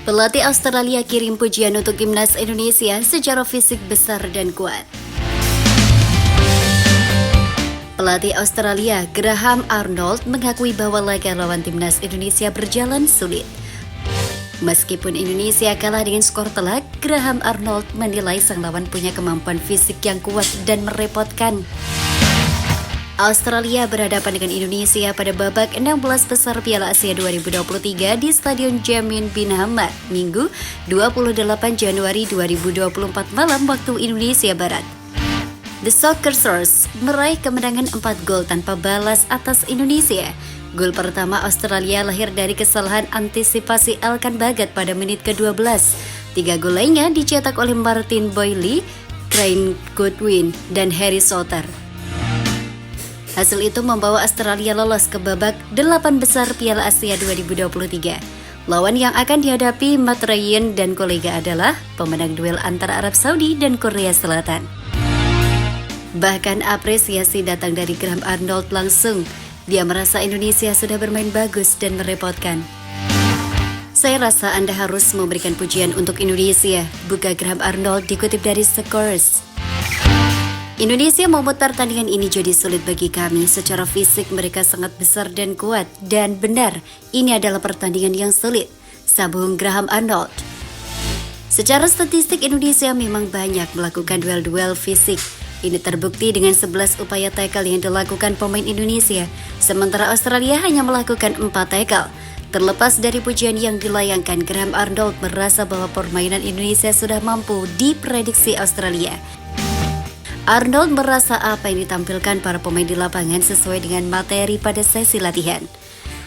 Pelatih Australia kirim pujian untuk timnas Indonesia secara fisik besar dan kuat. Pelatih Australia Graham Arnold mengakui bahwa laga lawan timnas Indonesia berjalan sulit. Meskipun Indonesia kalah dengan skor telak, Graham Arnold menilai sang lawan punya kemampuan fisik yang kuat dan merepotkan. Australia berhadapan dengan Indonesia pada babak 16 besar Piala Asia 2023 di Stadion Jamin bin Hamad, Minggu 28 Januari 2024 malam waktu Indonesia Barat. The Socceroos meraih kemenangan 4 gol tanpa balas atas Indonesia. Gol pertama Australia lahir dari kesalahan antisipasi Elkan Bagat pada menit ke-12. 3 gol lainnya dicetak oleh Martin Boyle, Craig Goodwin, dan Harry Souttar. Hasil itu membawa Australia lolos ke babak 8 besar Piala Asia 2023. Lawan yang akan dihadapi Matt Ryan dan kolega adalah pemenang duel antara Arab Saudi dan Korea Selatan. Bahkan apresiasi datang dari Graham Arnold langsung. Dia merasa Indonesia sudah bermain bagus dan merepotkan. Saya rasa Anda harus memberikan pujian untuk Indonesia, buka Graham Arnold dikutip dari Scores. Indonesia memutar tandingan ini jadi sulit bagi kami. Secara fisik mereka sangat besar dan kuat. Dan benar, ini adalah pertandingan yang sulit, sambung Graham Arnold. Secara statistik Indonesia memang banyak melakukan duel-duel fisik. Ini terbukti dengan 11 upaya tackle yang dilakukan pemain Indonesia. Sementara Australia hanya melakukan 4 tackle. Terlepas dari pujian yang dilayangkan, Graham Arnold merasa bahwa permainan Indonesia sudah mampu diprediksi Australia. Arnold merasa apa yang ditampilkan para pemain di lapangan sesuai dengan materi pada sesi latihan.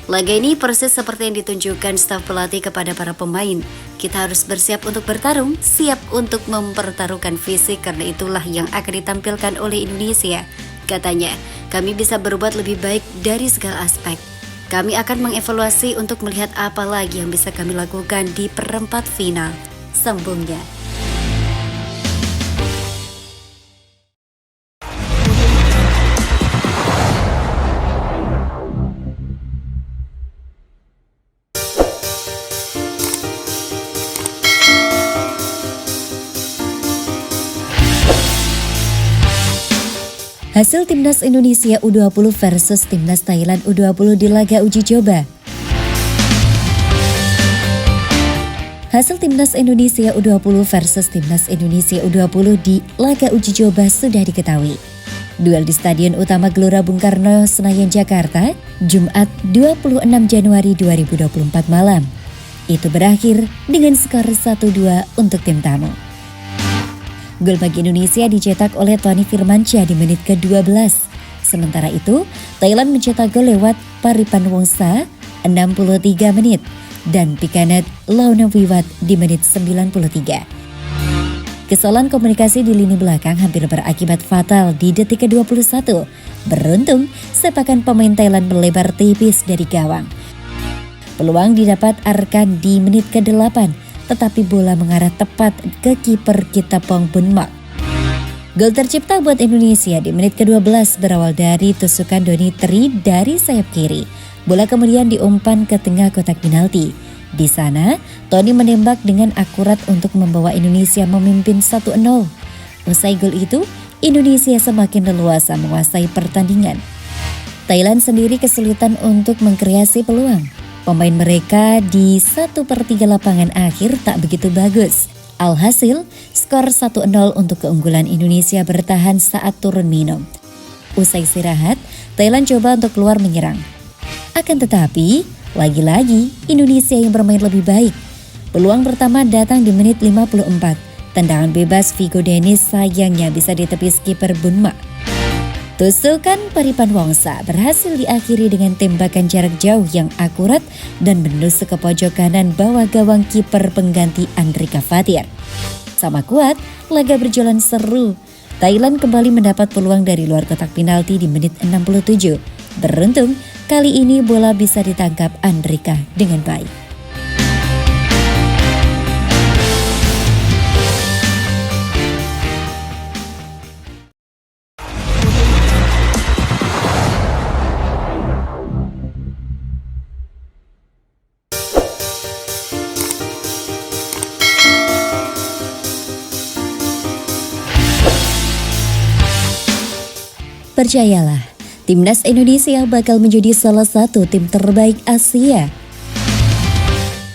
Laga ini persis seperti yang ditunjukkan staf pelatih kepada para pemain. Kita harus bersiap untuk bertarung, siap untuk mempertaruhkan fisik karena itulah yang akan ditampilkan oleh Indonesia. Katanya, kami bisa berbuat lebih baik dari segala aspek. Kami akan mengevaluasi untuk melihat apa lagi yang bisa kami lakukan di perempat final, sambungnya. Hasil Timnas Indonesia U20 versus Timnas Thailand U20 di laga uji coba. Hasil Timnas Indonesia U20 versus Timnas Indonesia U20 di laga uji coba sudah diketahui. Duel di Stadion Utama Gelora Bung Karno, Senayan, Jakarta, Jumat 26 Januari 2024 malam. Itu berakhir dengan skor 1-2 untuk tim tamu. Gol bagi Indonesia dicetak oleh Tony Firmansyah di menit ke-12. Sementara itu, Thailand mencetak gol lewat Paripan Wongsa 63 menit dan Pikanet Launawiwat di menit 93. Kesalahan komunikasi di lini belakang hampir berakibat fatal di detik ke-21. Beruntung, sepakan pemain Thailand melebar tipis dari gawang. Peluang didapat Arkan di menit ke-8. Tetapi bola mengarah tepat ke kiper Kitapong Bunmak. Gol tercipta buat Indonesia di menit ke-12 berawal dari tusukan Doni Tri dari sayap kiri. Bola kemudian diumpan ke tengah kotak penalti. Di sana, Tony menembak dengan akurat untuk membawa Indonesia memimpin 1-0. Usai gol itu, Indonesia semakin leluasa menguasai pertandingan. Thailand sendiri kesulitan untuk mengkreasi peluang. Pemain mereka di 1/3 lapangan akhir tak begitu bagus. Alhasil, skor 1-0 untuk keunggulan Indonesia bertahan saat turun minum. Usai istirahat, Thailand coba untuk keluar menyerang. Akan tetapi, lagi-lagi Indonesia yang bermain lebih baik. Peluang pertama datang di menit 54. Tendangan bebas Vigo Dennis sayangnya bisa ditepis kiper Bunma. Tusukan Paripan Wongsa berhasil diakhiri dengan tembakan jarak jauh yang akurat dan menusuk ke pojok kanan bawah gawang kiper pengganti Andrika Fatir. Sama kuat, laga berjalan seru. Thailand kembali mendapat peluang dari luar kotak penalti di menit 67. Beruntung, kali ini bola bisa ditangkap Andrika dengan baik. Percayalah, Timnas Indonesia bakal menjadi salah satu tim terbaik Asia.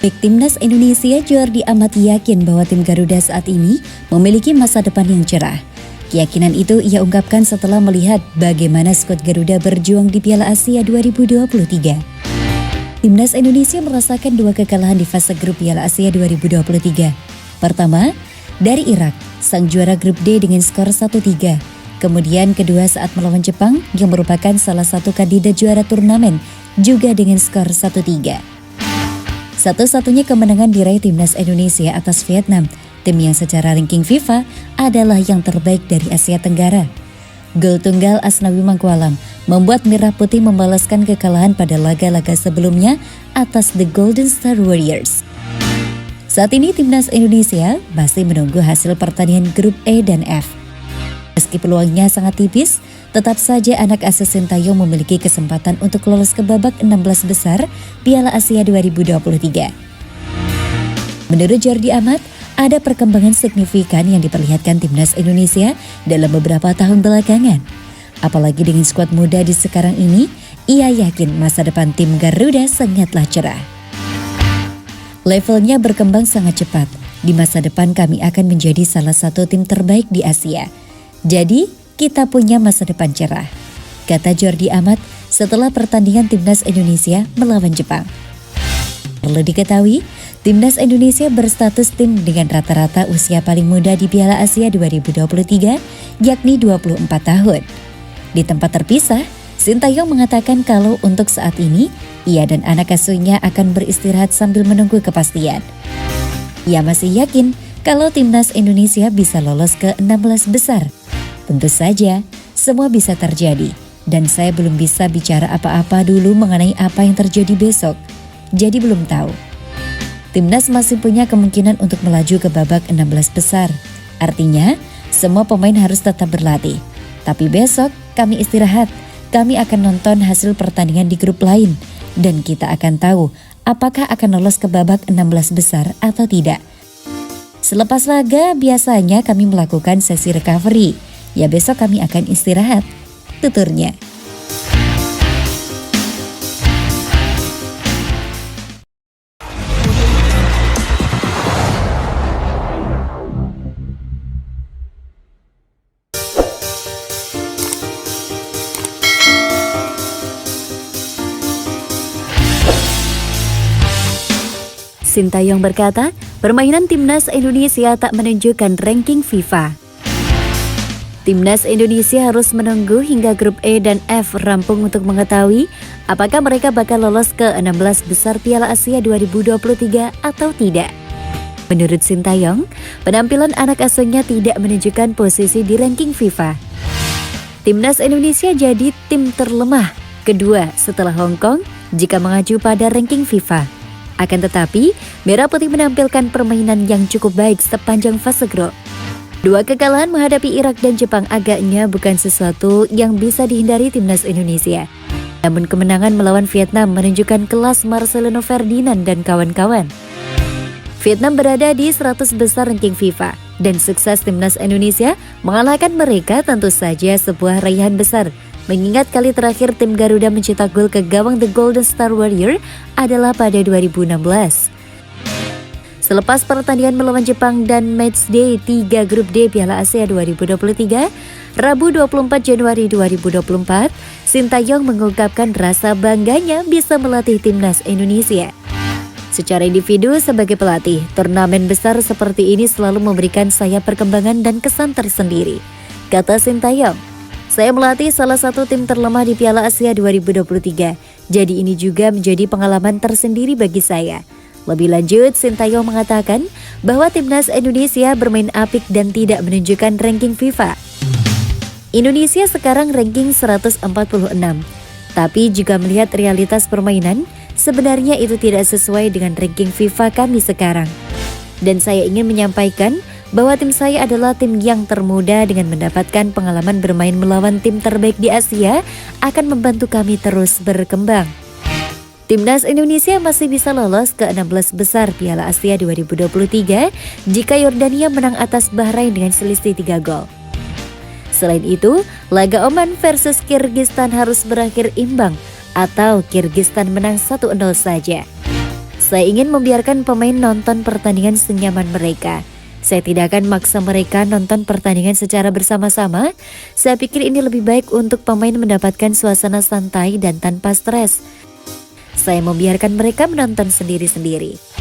Bek Timnas Indonesia Jordi Amat yakin bahwa tim Garuda saat ini memiliki masa depan yang cerah. Keyakinan itu ia ungkapkan setelah melihat bagaimana skuad Garuda berjuang di Piala Asia 2023. Timnas Indonesia merasakan 2 kekalahan di fase grup Piala Asia 2023. Pertama, dari Irak, sang juara grup D dengan skor 1-3. Kemudian kedua saat melawan Jepang yang merupakan salah satu kandidat juara turnamen juga dengan skor 1-3. Satu-satunya kemenangan diraih Timnas Indonesia atas Vietnam, tim yang secara ranking FIFA adalah yang terbaik dari Asia Tenggara. Gol tunggal Asnawi Mangkualam membuat Merah Putih membalaskan kekalahan pada laga-laga sebelumnya atas The Golden Star Warriors. Saat ini Timnas Indonesia masih menunggu hasil pertandingan grup E dan F. Meski peluangnya sangat tipis, tetap saja anak asuh Sintayong memiliki kesempatan untuk lolos ke babak 16 besar Piala Asia 2023. Menurut Jordi Amat, ada perkembangan signifikan yang diperlihatkan Timnas Indonesia dalam beberapa tahun belakangan. Apalagi dengan skuad muda di sekarang ini, ia yakin masa depan tim Garuda sangatlah cerah. Levelnya berkembang sangat cepat. Di masa depan kami akan menjadi salah satu tim terbaik di Asia. Jadi, kita punya masa depan cerah, kata Jordi Amat setelah pertandingan Timnas Indonesia melawan Jepang. Perlu diketahui, Timnas Indonesia berstatus tim dengan rata-rata usia paling muda di Piala Asia 2023, yakni 24 tahun. Di tempat terpisah, Sintayong mengatakan kalau untuk saat ini, ia dan anak asuhnya akan beristirahat sambil menunggu kepastian. Ia masih yakin kalau Timnas Indonesia bisa lolos ke 16 besar. Tentu saja, semua bisa terjadi, dan saya belum bisa bicara apa-apa dulu mengenai apa yang terjadi besok. Jadi belum tahu. Timnas masih punya kemungkinan untuk melaju ke babak 16 besar. Artinya, semua pemain harus tetap berlatih. Tapi besok kami istirahat. Kami akan nonton hasil pertandingan di grup lain. Dan kita akan tahu apakah akan lolos ke babak 16 besar atau tidak. Selepas laga, biasanya kami melakukan sesi recovery. Ya besok kami akan istirahat, tuturnya. Sintayong berkata, permainan Timnas Indonesia tak menunjukkan ranking FIFA. Timnas Indonesia harus menunggu hingga grup E dan F rampung untuk mengetahui apakah mereka bakal lolos ke 16 besar Piala Asia 2023 atau tidak. Menurut Sintayong, penampilan anak asuhnya tidak menunjukkan posisi di ranking FIFA. Timnas Indonesia jadi tim terlemah kedua setelah Hong Kong jika mengacu pada ranking FIFA. Akan tetapi, Merah Putih menampilkan permainan yang cukup baik sepanjang fase grup. 2 kekalahan menghadapi Irak dan Jepang agaknya bukan sesuatu yang bisa dihindari Timnas Indonesia. Namun kemenangan melawan Vietnam menunjukkan kelas Marcelino Ferdinand dan kawan-kawan. Vietnam berada di 100 besar ranking FIFA, dan sukses Timnas Indonesia mengalahkan mereka tentu saja sebuah raihan besar. Mengingat kali terakhir tim Garuda mencetak gol ke gawang The Golden Star Warrior adalah pada 2016. Selepas pertandingan melawan Jepang dan matchday 3 grup D Piala Asia 2023, Rabu 24 Januari 2024, Sintayong mengungkapkan rasa bangganya bisa melatih Timnas Indonesia. Secara individu sebagai pelatih, turnamen besar seperti ini selalu memberikan saya perkembangan dan kesan tersendiri, kata Sintayong. Saya melatih salah satu tim terlemah di Piala Asia 2023, jadi ini juga menjadi pengalaman tersendiri bagi saya. Lebih lanjut, Sintayong mengatakan bahwa Timnas Indonesia bermain apik dan tidak menunjukkan ranking FIFA. Indonesia sekarang ranking 146, tapi jika melihat realitas permainan, sebenarnya itu tidak sesuai dengan ranking FIFA kami sekarang. Dan saya ingin menyampaikan bahwa tim saya adalah tim yang termuda dengan mendapatkan pengalaman bermain melawan tim terbaik di Asia akan membantu kami terus berkembang. Timnas Indonesia masih bisa lolos ke 16 besar Piala Asia 2023 jika Yordania menang atas Bahrain dengan selisih 3 gol. Selain itu, laga Oman versus Kirgistan harus berakhir imbang atau Kirgistan menang 1-0 saja. Saya ingin membiarkan pemain nonton pertandingan senyaman mereka. Saya tidak akan maksa mereka nonton pertandingan secara bersama-sama. Saya pikir ini lebih baik untuk pemain mendapatkan suasana santai dan tanpa stres. Saya membiarkan mereka menonton sendiri-sendiri.